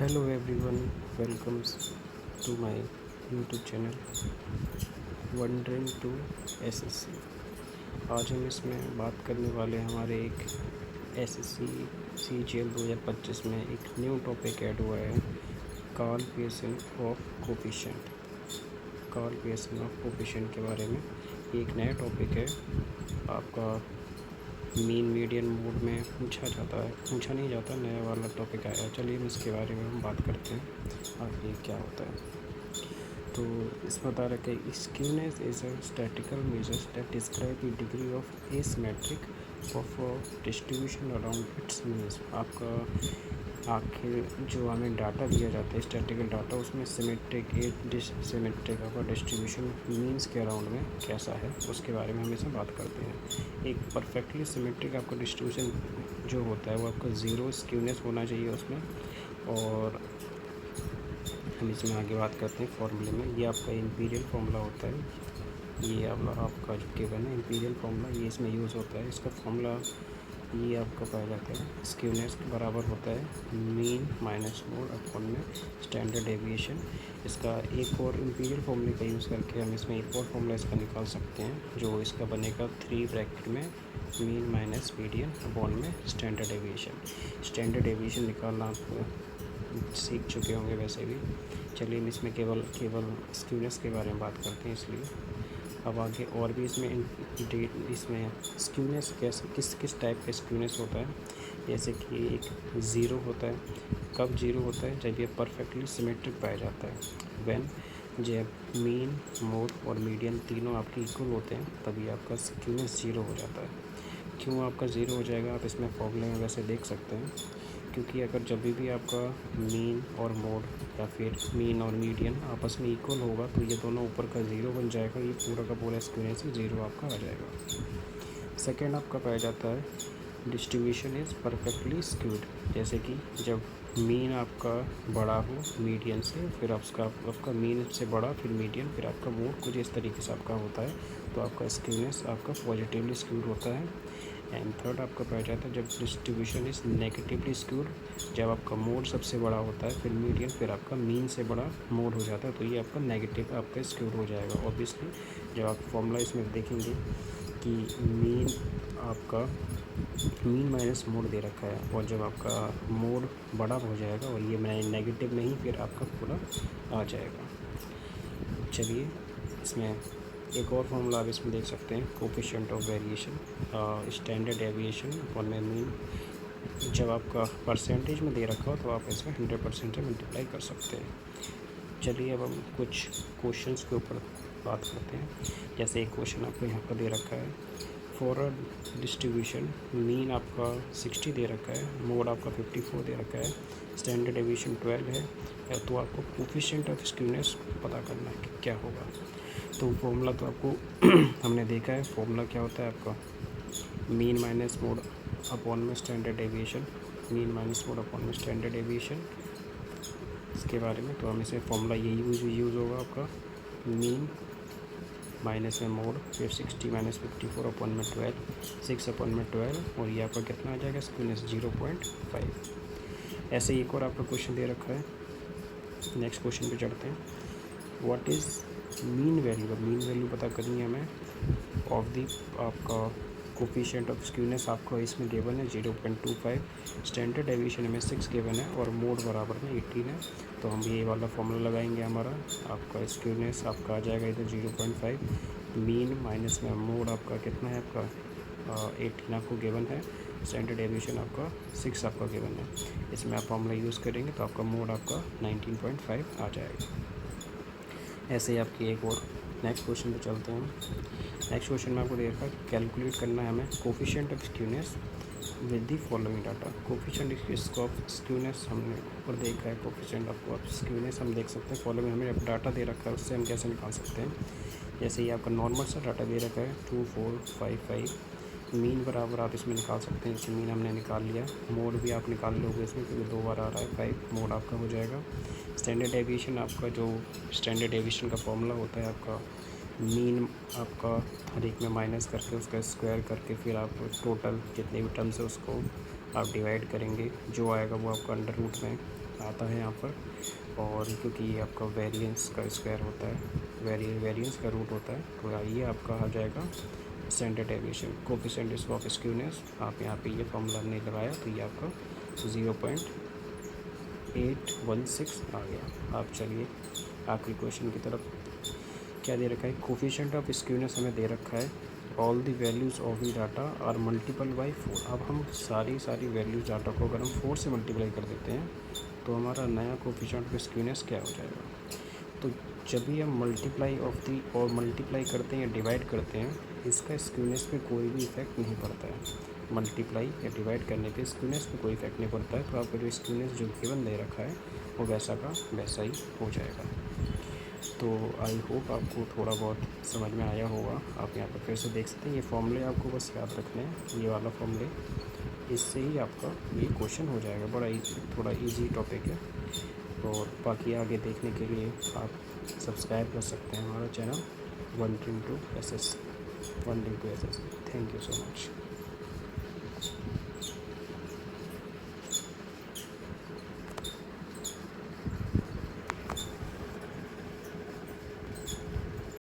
Hello everyone, welcomes to my YouTube channel wondering to SSC. आज हम इसमें बात करने वाले हैं हमारे एक एसएससी सीजीएल 2025 में एक न्यू टॉपिक ऐड हुआ है, Karl Pearson of coefficient. Karl Pearson of coefficient के बारे में ये एक नया टॉपिक है। आपका मीन मीडियन मोड में पूछा नहीं जाता, नया वाला टॉपिक आया। चलिए हम इसके बारे में हम बात करते हैं आखिर ये क्या होता है। तो इस बता रहा है skewness is a statistical measures that describe the degree of asymmetric of distribution around its means. आपका आखिर जो हमें डाटा दिया जाता है स्टैटिकल डाटा, उसमें सिमेट्रिक आपका डिस्ट्रीब्यूशन मीन्स के अराउंड में कैसा है उसके बारे में हम इसमें बात करते हैं। एक परफेक्टली सिमेट्रिक आपका डिस्ट्रीब्यूशन जो होता है वो आपका ज़ीरो स्क्यूनेस होना चाहिए उसमें। और हम इसमें आगे बात करते हैं फॉर्मूले में। ये आपका इंपीरियल फार्मूला होता है, ये आपका जो गिवन है इंपीरियल फार्मूला, ये इसमें यूज़ होता है। इसका फार्मूला ये आपका पाया जाता है स्क्यूनेस के बराबर होता है मीन माइनस मोड अपॉन में स्टैंडर्ड डेविएशन। इसका एक और इंपीरियल फार्मूले का यूज़ करके हम इसमें एक और फार्मूला इसका निकाल सकते हैं, जो इसका बनेगा 3 ब्रैकेट में मीन माइनस मीडियन अपॉन में स्टैंडर्ड डेविएशन। स्टैंडर्ड डेविएशन निकालना आप सीख चुके होंगे वैसे भी। चलिए हम इसमें केवल स्क्यूनेस के बारे में बात करते हैं। इसलिए अब आगे और भी इसमें स्क्यूनेस किस टाइप का स्क्यूनेस होता है। जैसे कि एक ज़ीरो होता है। कब ज़ीरो होता है? जब ये परफेक्टली सिमेट्रिक पाया जाता है। व्हेन जब मीन मोड और मीडियन तीनों आपके इक्वल होते हैं तभी आपका स्क्यूनेस ज़ीरो हो जाता है। क्यों आपका ज़ीरो हो जाएगा आप इसमें फॉर्मूले में वैसे देख सकते हैं। क्योंकि अगर जब भी आपका मीन और मोड या फिर मीन और मीडियन आपस में इक्वल होगा तो ये दोनों ऊपर का ज़ीरो बन जाएगा, ये पूरा का पूरा स्क्यूनेस ज़ीरो आपका आ जाएगा। सेकेंड आपका पाया जाता है डिस्ट्रीब्यूशन इज़ परफेक्टली स्क्यूड। जैसे कि जब मीन आपका बड़ा हो मीडियन से, फिर आपका मीन से बड़ा, फिर मीडियन, फिर आपका मोड कुछ इस तरीके से आपका होता है, तो आपका स्क्यूनेस आपका पॉजिटिवली स्क्यूड होता है। एंड थर्ड आपका पाया जाता है जब डिस्ट्रीब्यूशन इज़ नेगेटिवली स्क्यूड। जब आपका मोड सबसे बड़ा होता है, फिर मीडियन, फिर आपका मीन से बड़ा मोड हो जाता है, तो ये आपका नेगेटिव आपका स्क्यूड हो जाएगा। ऑब्वियसली जब आप फॉर्मूला इसमें देखेंगे कि मीन माइनस मोड दे रखा है, और जब आपका मोड बड़ा हो जाएगा और ये नेगेटिव नहीं, फिर आपका पूरा आ जाएगा। चलिए इसमें एक और फॉर्मूला आप इसमें देख सकते हैं, coefficient of variation standard deviation upon में मीन। जब आपका परसेंटेज में दे रखा हो तो आप इसमें 100% से मल्टीप्लाई कर सकते हैं। चलिए अब हम कुछ क्वेश्चंस के ऊपर बात करते हैं। जैसे एक क्वेश्चन आपको यहाँ पर दे रखा है, फॉर अ डिस्ट्रीब्यूशन मीन आपका 60 दे रखा है, मोड आपका 54 दे रखा है, स्टैंडर्ड डेविएशन 12 है, तो आपको कोफिशिएंट ऑफ स्क्यूनेस पता करना है कि क्या होगा। तो फॉर्मूला तो आपको हमने देखा है, फॉर्मूला क्या होता है आपका मीन माइनस मोड अपॉन में standard deviation, mean minus mode upon में स्टैंडर्ड डेविएशन। इसके बारे में तो हम इसे फॉर्मूला ये यूज़ होगा आपका मीन माइनस में मोड, फिर 60 माइनस 54 अपॉन में 12, 6 अपॉन में 12, और ये आपका कितना आ जाएगा स्क्यूनेस 0.5। ऐसे एक और आपका क्वेश्चन दे रखा है। नेक्स्ट क्वेश्चन पे चढ़ते हैं। व्हाट इज़ मीन वैल्यू पता करनी है हमें ऑफ दी आपका कोफिशिएंट ऑफ स्क्यूनेस आपको इसमें गिवन है 0.25, स्टैंडर्ड डेविएशन में 6 गिवन है, और मोड बराबर में 18 है। तो हम ये वाला फॉर्मूला लगाएंगे, हमारा आपका स्क्यूनेस आपका आ जाएगा इधर 0.5, मीन माइनस में मोड आपका कितना है आपका 18 आपको गिवन है, स्टैंडर्ड डेविएशन आपका 6 आपका गिवन है। इसमें आप फॉर्मूला यूज़ करेंगे तो आपका मोड आपका 19.5 आ जाएगा। ऐसे ही आपकी एक और नेक्स्ट क्वेश्चन पे चलते हैं। नेक्स्ट क्वेश्चन में आपको दे रखा है कैलकुलेट करना है हमें coefficient of skewness with the following data. Coefficient of skewness हमने ऊपर देखा है, कोफिशिएंट ऑफ स्क्यूनेस हम देख सकते हैं फॉलोइंग हमें डाटा दे रखा है, उससे हम कैसे निकाल सकते हैं। जैसे ही आपका नॉर्मल सा डाटा दे रखा है 2 4 5 5, मीन बराबर आप इसमें निकाल सकते हैं। जैसे मीन हमने निकाल लिया, मोड भी आप निकाल लोगे इसमें क्योंकि 2 बार आ रहा है, 5 मोड आपका हो जाएगा। स्टैंडर्ड डेविएशन आपका जो स्टैंडर्ड डेविएशन का फॉर्मूला होता है आपका मीन आपका हर एक में माइनस करके उसका स्क्वायर करके फिर आप टोटल जितने भी टर्म्स है उसको आप डिवाइड करेंगे, जो आएगा वो आपका अंडर रूट में आता है यहाँ पर। और क्योंकि ये आपका वेरिएंस का स्क्वायर होता है, वेरिएंस का रूट होता है, तो ये आपका आ जाएगा standard deviation, coefficient of skewness. आप यहाँ पे ये फॉर्मूला नहीं लगाया तो ये आपका 0.816 आ गया। आप चलिए आखिरी क्वेश्चन की तरफ। क्या दे रखा है, कोफिशिएंट ऑफ स्क्यूनेस हमें दे रखा है all the values of the data are multiple by 4। अब हम सारी वैल्यूज़ डाटा को अगर हम 4 से मल्टीप्लाई कर देते हैं तो हमारा नया कोफिशिएंट ऑफ स्क्यूनेस क्या हो जाएगा। तो जब भी हम मल्टीप्लाई ऑफ दी और मल्टीप्लाई करते हैं या डिवाइड करते हैं, इसका स्क्यूनेस पे कोई भी इफेक्ट नहीं पड़ता है। मल्टीप्लाई या डिवाइड करने पे स्क्यूनेस पे कोई इफेक्ट नहीं पड़ता है। तो आपका जो स्क्यूनेस जो गिवन दे रखा है वो वैसा का वैसा ही हो जाएगा। तो आई होप आपको थोड़ा बहुत समझ में आया होगा। आप यहाँ पर फिर से देख सकते हैं, ये फॉर्मूले आपको बस याद रखने हैं, ये वाला फॉर्मूले, इससे ही आपका ये क्वेश्चन हो जाएगा। बड़ा थोड़ा इजी टॉपिक है। और बाकी आगे देखने के लिए आप सब्सक्राइब कर सकते हैं हमारा channel 1 Ring 2 SSC। Thank you so much.